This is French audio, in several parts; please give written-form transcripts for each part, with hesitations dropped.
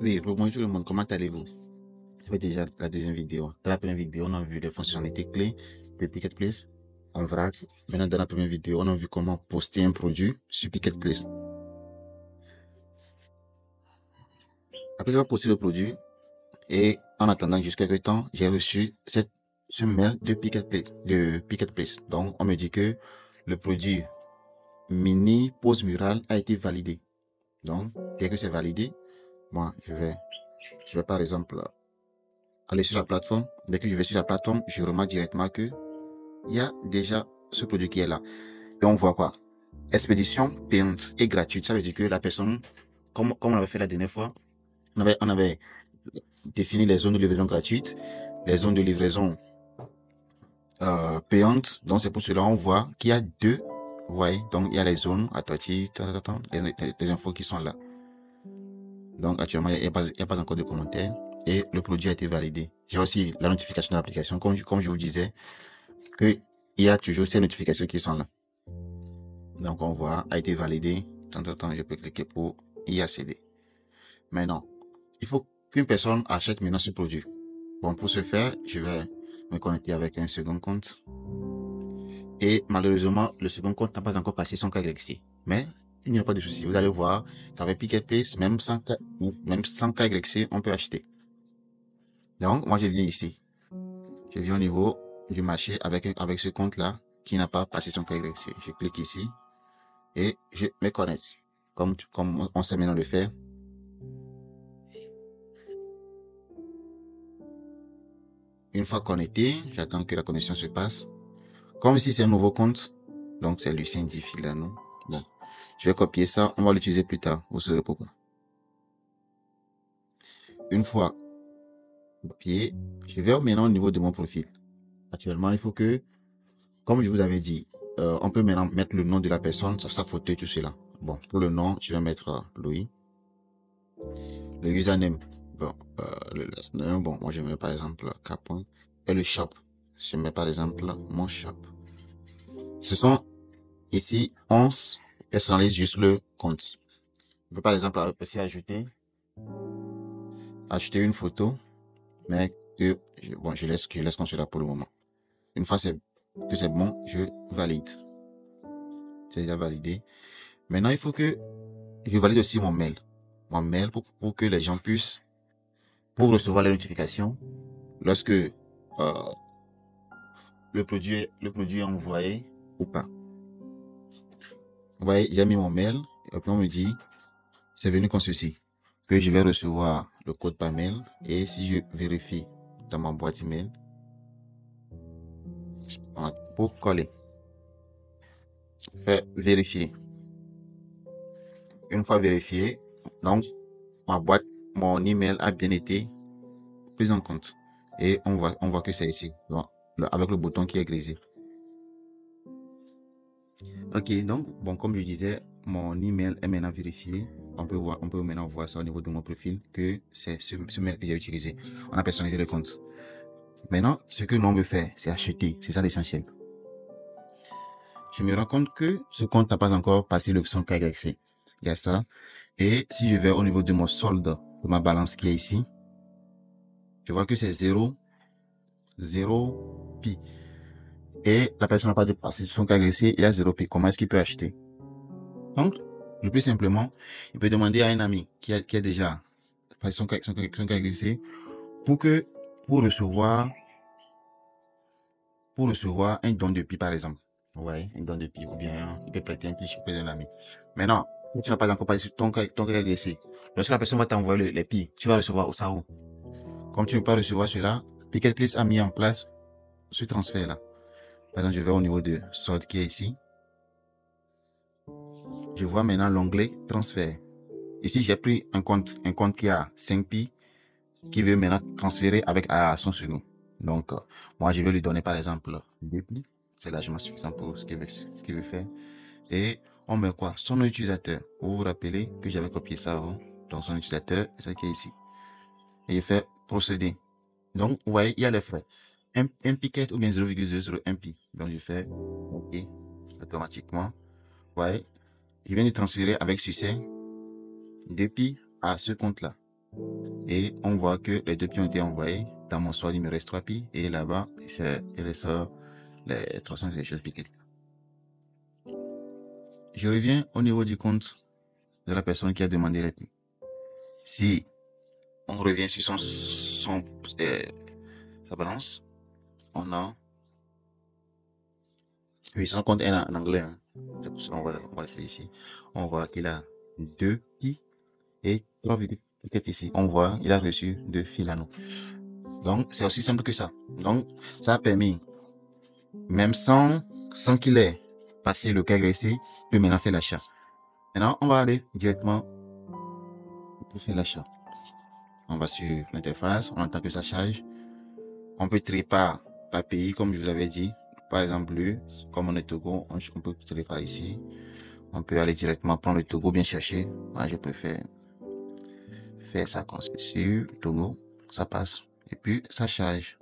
Oui, bonjour tout le monde, comment allez-vous? Ça fait déjà la deuxième vidéo. Dans la première vidéo, on a vu les fonctionnalités clés de Picketplace en vrac. Maintenant, dans la première vidéo, on a vu comment poster un produit sur Picketplace. Après avoir posté le produit et en attendant jusqu'à quelques temps, j'ai reçu ce mail de Picketplace. Donc, on me dit que le produit mini pose murale a été validé. Donc, dès que c'est validé, moi, je vais par exemple aller sur la plateforme. Dès que je vais sur la plateforme, je remarque directement que il y a déjà ce produit qui est là. Et on voit quoi? Expédition payante et gratuite. Ça veut dire que la personne, comme on avait fait la dernière fois, on avait défini les zones de livraison gratuites, les zones de livraison payantes. Donc c'est pour cela on voit qu'il y a deux. Vous voyez, donc il y a les zones à Toiti, les infos qui sont là. Donc actuellement, il n'y a pas encore de commentaires et le produit a été validé. J'ai aussi la notification de l'application, comme je vous disais, que il y a toujours ces notifications qui sont là. Donc on voit, a été validé. De temps en temps, je peux cliquer pour y accéder. Maintenant, il faut qu'une personne achète maintenant ce produit. Bon, pour ce faire, je vais me connecter avec un second compte. Et malheureusement, le second compte n'a pas encore passé son KYC. Mais il n'y a pas de souci. Vous allez voir qu'avec Picketplace, même sans KYC, on peut acheter. Donc, moi, je viens ici. Je viens au niveau du marché avec ce compte-là qui n'a pas passé son KYC. Je clique ici et je me connecte. Comme on sait maintenant le faire. Une fois connecté, j'attends que la connexion se passe. Comme ici c'est un nouveau compte, donc c'est Lucien Diffie là, non? Bon, je vais copier ça, on va l'utiliser plus tard, vous saurez pourquoi. Une fois copié, je vais maintenant au niveau de mon profil. Actuellement, il faut que, comme je vous avais dit, on peut maintenant mettre le nom de la personne, sa photo et tout cela. Bon, pour le nom, je vais mettre Louis. Le username, bon, le last name, bon, moi je mets par exemple Capon. Et le shop, je mets par exemple mon shop. Ce sont ici, on personnalise juste le compte. On peut par exemple aussi ajouter une photo, mais que bon, je laisse comme cela pour le moment. Une fois que c'est bon, je valide. C'est déjà validé. Maintenant, il faut que je valide aussi mon mail. Mon mail pour que les gens puissent, pour recevoir les notifications, lorsque le produit est envoyé ou pas. Vous voyez, j'ai mis mon mail, et puis on me dit, c'est venu comme ceci, que je vais recevoir le code par mail, et si je vérifie dans ma boîte email, pour coller, faire vérifier. Une fois vérifié, donc ma boîte, mon email a bien été pris en compte. Et on voit que c'est ici, donc, avec le bouton qui est grisé. Ok, donc, bon, comme je disais, mon email est maintenant vérifié. On peut maintenant voir ça au niveau de mon profil, que c'est ce mail que j'ai utilisé. On a personnalisé le compte. Maintenant, ce que l'on veut faire, c'est acheter. C'est ça l'essentiel. Je me rends compte que ce compte n'a pas encore passé l'option KYC. Il y a ça. Et si je vais au niveau de mon solde, de ma balance qui est ici, je vois que c'est 0 pi. Et la personne n'a pas dépassé son KYC, il y a 0 pi. Comment est-ce qu'il peut acheter? Donc, le plus simplement, il peut demander à un ami qui a déjà passé son KYC pour recevoir un don de pi, par exemple. Ouais, un don de pi, ou bien il peut prêter un t-shirt d'un ami. Maintenant, si tu n'as pas encore passé ton KYC, lorsque la personne va t'envoyer les pi, tu vas recevoir au SAO. Comme tu ne peux pas recevoir cela, Picketplace a mis en place ce transfert-là. Par exemple, je vais au niveau de solde qui est ici. Je vois maintenant l'onglet transfert. Ici, j'ai pris un compte qui a 5 pi, qui veut maintenant transférer avec son second. Donc, moi, je vais lui donner par exemple 2 pi. C'est largement suffisant pour ce qu'il veut faire. Et on met quoi? Son utilisateur. Vous vous rappelez que j'avais copié ça avant. Donc, son utilisateur, c'est ce qui est ici. Et il fait procéder. Donc, vous voyez, il y a les frais. Un piquet ou bien 0,001 pi. Donc, je fais OK automatiquement. Vous voyez, je viens de transférer avec succès 2 pi à ce compte-là. Et on voit que les 2 pi ont été envoyés. Dans mon solde, il me reste 3 pi. Et là-bas, il ressort les 300 choses pi. Je reviens au niveau du compte de la personne qui a demandé les pi. Si on revient sur sa balance, on a... Oui, son compte est en anglais. Hein. On va le faire ici. On voit qu'il a 2 pi et 3,4 ici. On voit il a reçu 2 Filano. Donc, c'est aussi simple que ça. Donc, ça a permis, même sans qu'il ait passé le KYC, il peut maintenant faire l'achat. Maintenant, on va aller directement pour faire l'achat. On va sur l'interface, on attend que ça charge. On peut trier par pays, comme je vous avais dit. Par exemple, comme on est Togo, on peut trier par ici. On peut aller directement prendre le Togo bien cherché. Moi, je préfère faire ça comme c'est sur Togo. Ça passe. Et puis, ça charge.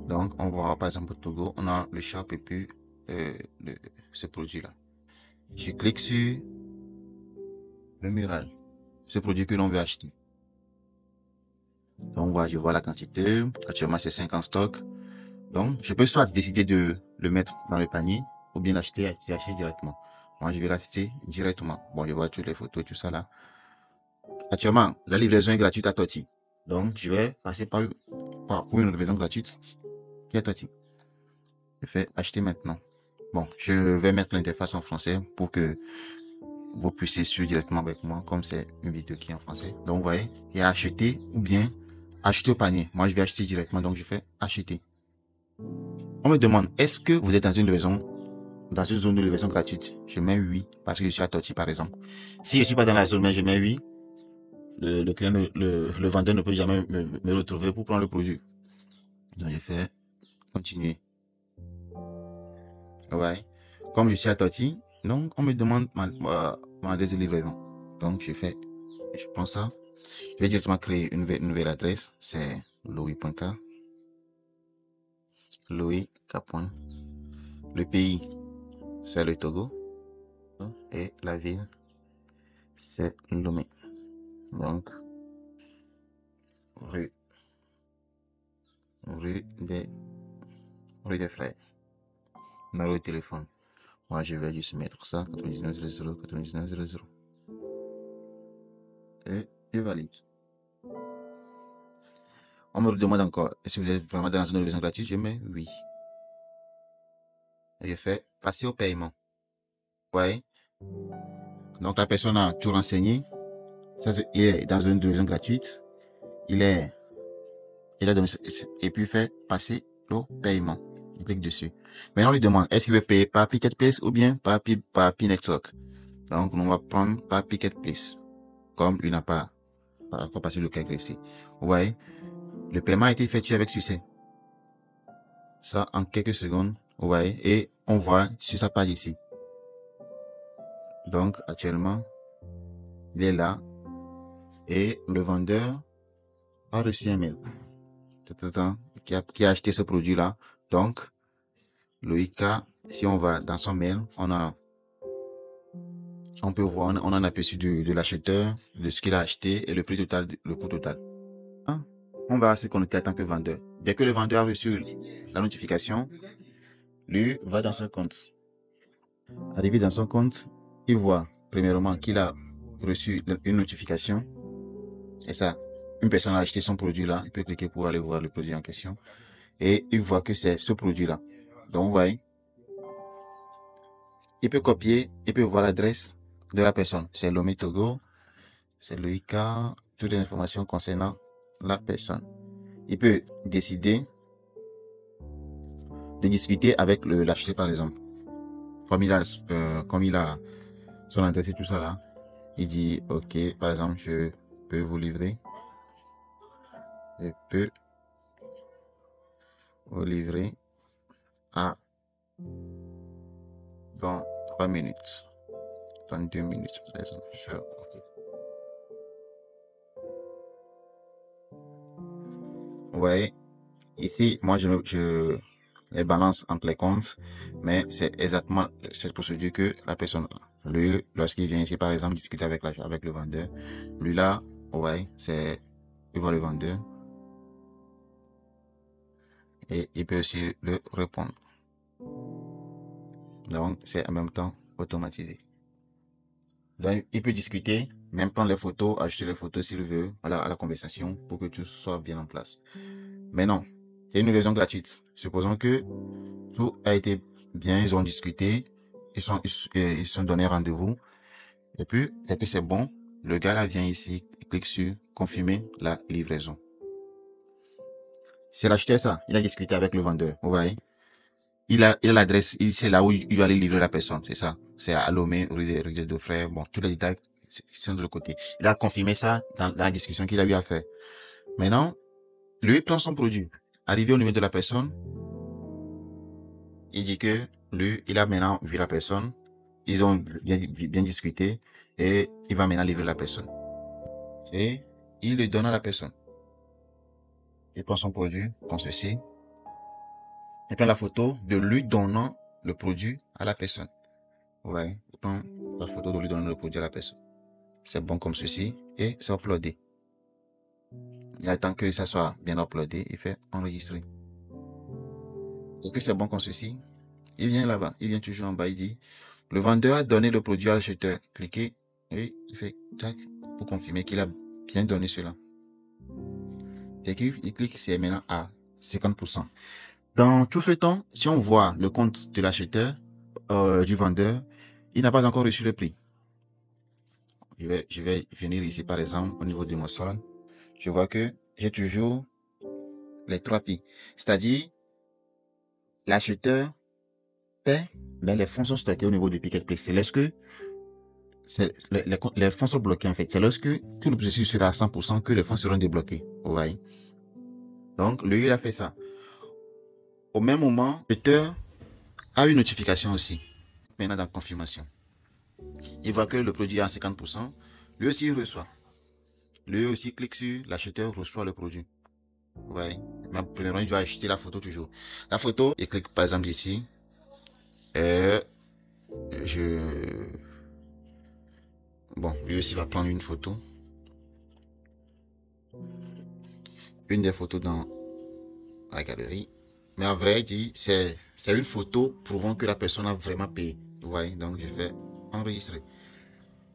Donc, on voit par exemple au Togo, on a le shop et puis ce produit-là. Je clique sur le mural, ce produit que l'on veut acheter. Donc, je vois la quantité. Actuellement, c'est 5 en stock. Donc, je peux soit décider de le mettre dans le panier ou bien l'acheter directement. Moi, je vais l'acheter directement. Bon, je vois toutes les photos et tout ça là. Actuellement, la livraison est gratuite à Toti. Donc, je vais passer par une livraison gratuite qui est à Toti. Je fais acheter maintenant. Bon, je vais mettre l'interface en français pour que vous puissiez suivre directement avec moi, comme c'est une vidéo qui est en français. Donc, vous voyez, il y a acheter ou bien acheter au panier. Moi, je vais acheter directement, donc je fais acheter. On me demande, est-ce que vous êtes dans une zone de livraison gratuite? Je mets oui, parce que je suis à Toti, par exemple. Si je suis pas dans la zone, mais je mets oui, le client, le vendeur ne peut jamais me retrouver pour prendre le produit. Donc, je fais continuer. Ouais. Comme je suis à Toti, donc on me demande mon adresse de livraison. Donc, je prends ça. Je vais directement créer une nouvelle adresse. C'est louis.k. Louis.k. Le pays, c'est le Togo. Et la ville, c'est Lomé. Donc, rue des Frères. Numéro de téléphone. Moi, je vais juste mettre ça, 99 00 99 00. Et je valide. On me demande encore, est-ce que vous êtes vraiment dans la zone de livraison gratuite? Je mets oui. Et je fais passer au paiement. Ouais. Donc, la personne a tout renseigné. Ça, il est dans une livraison gratuite. Il a et puis fait passer le paiement. On clique dessus. Maintenant, on lui demande, est-ce qu'il veut payer par Picket Place ou bien par P-Network? Donc, on va prendre par Picket Place. Comme il n'a pas encore passé le KYC. Vous voyez, le paiement a été effectué avec succès. Ça, en quelques secondes, vous voyez, et on voit sur sa page ici. Donc, actuellement, il est là et le vendeur a reçu un mail qui a acheté ce produit-là. Donc, Loïc, si on va dans son mail, on peut voir, on a un aperçu de l'acheteur, de ce qu'il a acheté et le prix total, le coût total. On va se connecter en tant que vendeur. Dès que le vendeur a reçu la notification, lui va dans son compte. Arrivé dans son compte, il voit premièrement qu'il a reçu une notification. Et ça, une personne a acheté son produit là. Il peut cliquer pour aller voir le produit en question. Et il voit que c'est ce produit là. Donc, vous voyez, il peut copier, il peut voir l'adresse de la personne. C'est Lomé Togo, c'est le IK, toutes les informations concernant la personne. Il peut décider de discuter avec l'acheteur par exemple. Comme il a son adresse et tout ça là, il dit ok, par exemple, je peux vous livrer. Je peux vous livrer à dans 3 minutes. Dans 2 minutes, par exemple. Je fais ok. Vous voyez, ici, moi, je les balance entre les comptes, mais c'est exactement cette procédure que la personne a. Lui, lorsqu'il vient ici, par exemple, discuter avec le vendeur, lui là, ouais, il voit le vendeur et il peut aussi le répondre. Donc, c'est en même temps automatisé. Donc, il peut discuter, même prendre les photos, acheter les photos s'il veut à la conversation pour que tout soit bien en place. Mais non, c'est une livraison gratuite. Supposons que tout a été bien, ils ont discuté, ils sont donnés rendez-vous. Et puis, dès que c'est bon, le gars là vient ici, il clique sur confirmer la livraison. C'est l'acheteur ça, il a discuté avec le vendeur, vous voyez. Il a l'adresse, c'est là où il va aller livrer la personne, c'est ça. C'est à Lomé, rue des Deux Frères, bon, tous les détails sont de l'autre côté. Il a confirmé ça dans la discussion qu'il a eu à faire. Maintenant, lui il prend son produit. Arrivé au niveau de la personne, il dit que lui, il a maintenant vu la personne, ils ont bien discuté et il va maintenant livrer la personne. Et il le donne à la personne. Il prend son produit, comme ceci. Il prend la photo de lui donnant le produit à la personne. Ouais, il prend la photo de lui donnant le produit à la personne. C'est bon comme ceci et c'est uploadé. Il attend que ça soit bien uploadé, il fait enregistrer. Et que c'est bon comme ceci, il vient là-bas, il vient toujours en bas, il dit le vendeur a donné le produit à l'acheteur. Cliquez et il fait tac pour confirmer qu'il a bien donné cela. Et qu'il clique, c'est maintenant à 50%. Dans tout ce temps, si on voit le compte de l'acheteur, du vendeur, il n'a pas encore reçu le prix. Je vais venir ici, par exemple, au niveau de mon sol. Je vois que j'ai toujours les 3 prix. C'est-à-dire, l'acheteur paie, mais les fonds sont stockés au niveau du Picketplace. C'est lorsque les fonds sont bloqués, en fait. C'est lorsque tout le processus sera à 100% que les fonds seront débloqués. Vous voyez? Donc, lui, il a fait ça. Au même moment, l'acheteur a une notification aussi. Maintenant, dans confirmation. Il voit que le produit est à 50%. Lui aussi, il reçoit. Lui aussi, clique sur l'acheteur, reçoit le produit. Vous voyez? Mais premièrement, il doit acheter la photo toujours. La photo, il clique par exemple ici. Bon, lui aussi va prendre une photo. Une des photos dans la galerie. Mais en vrai, il dit, c'est une photo prouvant que la personne a vraiment payé. Vous voyez? Donc, je fais enregistrer.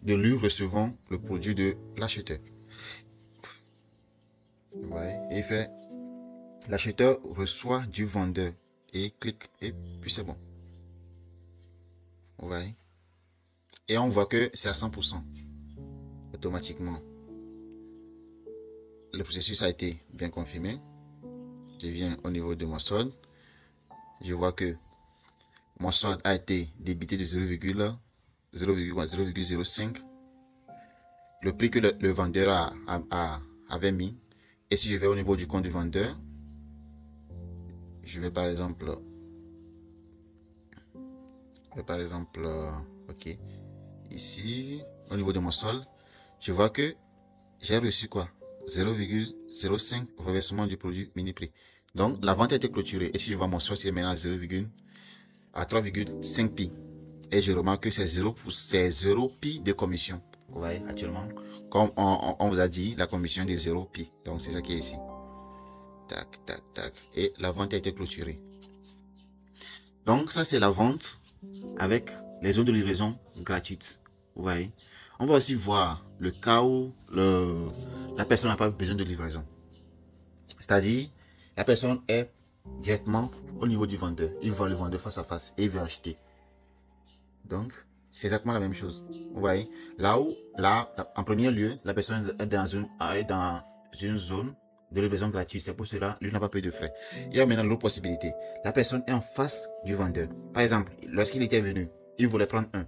De lui recevant le produit de l'acheteur. Vous voyez? Et il fait, l'acheteur reçoit du vendeur. Et il clique, et puis c'est bon. Vous voyez? Et on voit que c'est à 100%. Automatiquement. Le processus a été bien confirmé. Je viens au niveau de mon solde. Je vois que mon solde a été débité de 0,05. Le prix que le vendeur avait mis. Et si je vais au niveau du compte du vendeur, je vais par exemple, ok, ici, au niveau de mon solde, je vois que j'ai reçu quoi? 0,05 reversement du produit mini prix. Donc, la vente a été clôturée. Et si je vois mon solde, c'est maintenant à 3,5 pi. Et je remarque que c'est 0 pi de commission. Vous voyez, actuellement, comme on vous a dit, la commission est de 0 pi. Donc, c'est ça qui est ici. Tac, tac, tac. Et la vente a été clôturée. Donc, ça, c'est la vente avec les zones de livraison gratuites. Vous voyez. On va aussi voir le cas où la personne n'a pas besoin de livraison. C'est-à-dire, la personne est directement au niveau du vendeur. Il voit le vendeur face à face et il veut acheter. Donc, c'est exactement la même chose. Vous voyez, là, en premier lieu, la personne est dans une zone de livraison gratuite. C'est pour cela, lui n'a pas payé de frais. Il y a maintenant l'autre possibilité. La personne est en face du vendeur. Par exemple, lorsqu'il était venu, il voulait prendre un.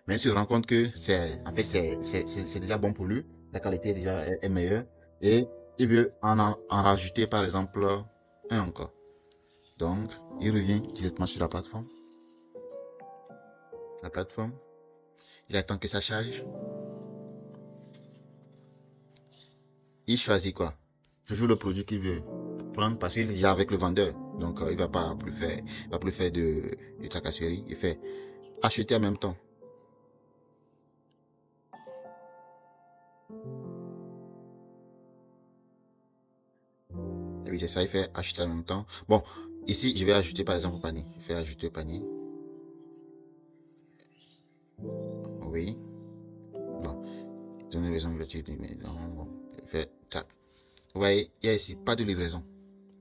Mais il se rend compte que c'est déjà bon pour lui. La qualité est meilleure. Et il veut en rajouter, par exemple, un encore. Donc, il revient directement sur la plateforme. Il attend que ça charge. Il choisit quoi? Toujours le produit qu'il veut prendre parce qu'il est déjà avec le vendeur. Donc, il va plus faire de tracasserie. Il fait acheter en même temps. Et oui, c'est ça, il fait acheter en même temps. Bon, ici, je vais ajouter par exemple au panier. Je vais ajouter au panier. Oui. Bon, donner les livraison gratuite, mais non, bon, je fais tac. Vous voyez, il y a ici pas de livraison.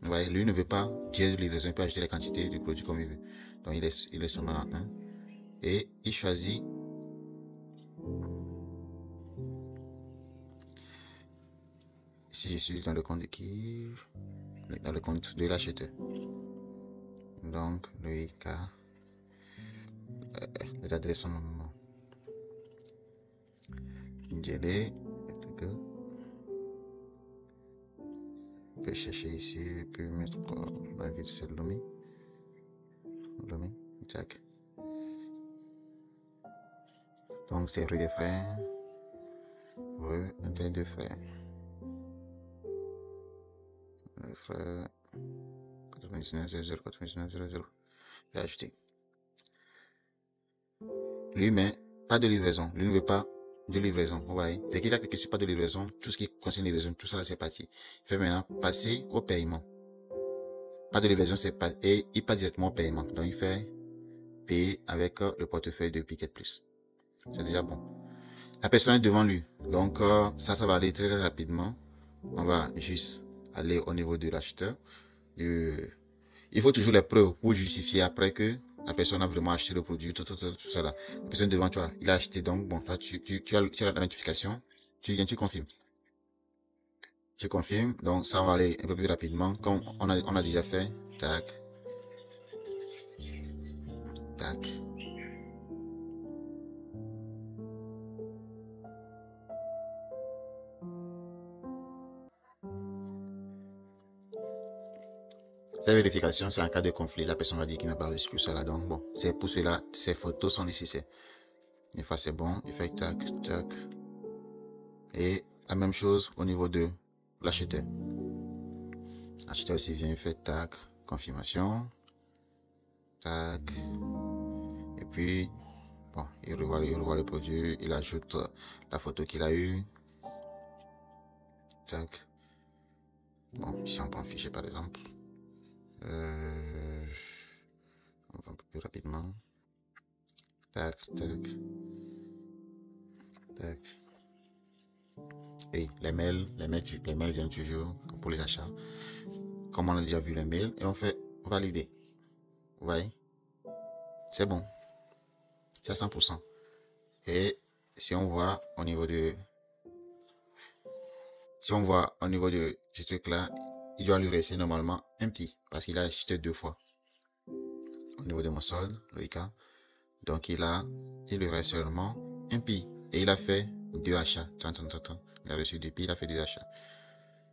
Vous voyez, lui ne veut pas dire de livraison, il peut acheter les quantités de produits comme il veut. Donc, il laisse seulement un. Et il choisit. Si je suis dans le compte de qui? Dans le compte de l'acheteur. Donc, le IK. Les adresses sont Njele. Je peux chercher ici, je peux mettre la ville de Lomé. Lomé, tac. Donc, c'est rue des frères. Rue des frères. Le frère 99 00 99 00. J'ai ajouté. Lui, mais pas de livraison. Lui ne veut pas de livraison. Vous voyez, dès qu'il a cliqué sur pas de livraison, tout ce qui concerne livraison, tout ça là, c'est parti. Il fait maintenant passer au paiement. Pas de livraison, c'est pas, et il passe directement au paiement. Donc, il fait payer avec le portefeuille de Picket Plus. C'est déjà bon. La personne est devant lui. Donc, ça va aller très rapidement. On va juste aller au niveau de l'acheteur. Il faut toujours les preuves pour justifier après que la personne a vraiment acheté le produit, tout ça là. La personne devant toi, il a acheté, donc bon, là, tu as la notification, tu viens, tu confirmes. Tu confirmes, donc ça va aller un peu plus rapidement, comme on a déjà fait. Tac. Tac. Cette vérification, c'est en cas de conflit. La personne va dire qu'il n'a pas reçu tout ça là. Donc bon, c'est pour cela, ces photos sont nécessaires. Une fois c'est bon, il fait tac, tac. Et la même chose au niveau de l'acheteur. L'acheteur aussi vient, il fait tac, confirmation. Tac. Et puis, bon, il revoit le produit, il ajoute la photo qu'il a eue. Tac. Bon, si on prend un fichier par exemple. On va un peu plus rapidement. Tac, tac. Tac. Et les mails viennent toujours pour les achats. Comme on a déjà vu les mails, et on fait valider. Vous voyez? C'est bon. C'est à 100%. Et si on voit au niveau de ce truc là, il doit lui rester normalement un petit parce qu'il a acheté 2 fois au niveau de mon solde, le cas. Donc il lui reste seulement un pi et il a fait 2 achats. Il a reçu 2 pi, il a fait 2 achats.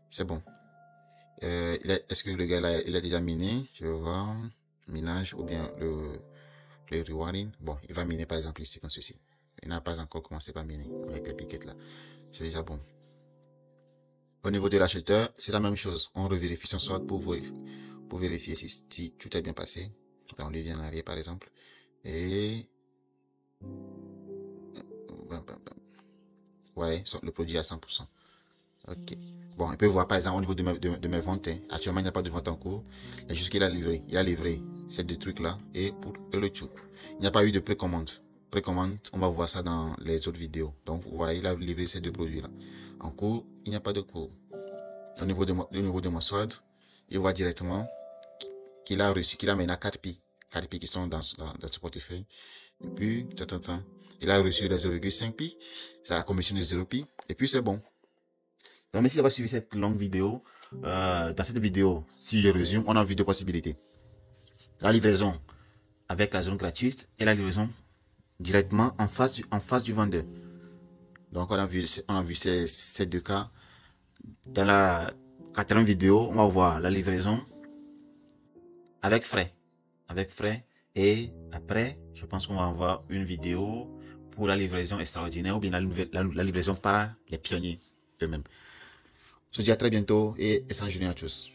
C'est bon. Est-ce que le gars là, il a déjà miné? Je vais voir minage ou bien le rewarding. Bon, il va miner par exemple ici comme ceci. Il n'a pas encore commencé par miner avec le piquet là. C'est déjà bon. Au niveau de l'acheteur, c'est la même chose. On revérifie son solde pour vérifier si tout est bien passé. Donc, on lui vient en arrière, par exemple. Et... ouais, le produit est à 100%. Ok. Bon, on peut voir, par exemple, au niveau de mes ventes. Actuellement, il n'y a pas de vente en cours. Il y a juste qu'il a livré. Il a livré ces 2 trucs-là et pour le tout. Il n'y a pas eu de précommande. Précommande, on va voir ça dans les autres vidéos. Donc, vous voyez, il a livré ces 2 produits-là. En cours, il n'y a pas de cours. Au niveau de mon solde, il voit directement qu'il a reçu, qu'il a maintenant 4 pi. 4 pi qui sont dans ce portefeuille. Et puis, il a reçu les 0,5 pi. C'est la commission de 0 pi. Et puis, c'est bon. Donc, merci d'avoir suivi cette longue vidéo. Dans cette vidéo, si je résume, on a vu 2 possibilités. La livraison avec la zone gratuite et la livraison directement en face du vendeur. Donc, on a vu ces 2 cas. Dans la 4e vidéo, on va voir la livraison avec frais. Et après, je pense qu'on va avoir une vidéo pour la livraison extraordinaire ou bien la livraison par les pionniers eux-mêmes. Je vous dis à très bientôt et excellente journée à tous.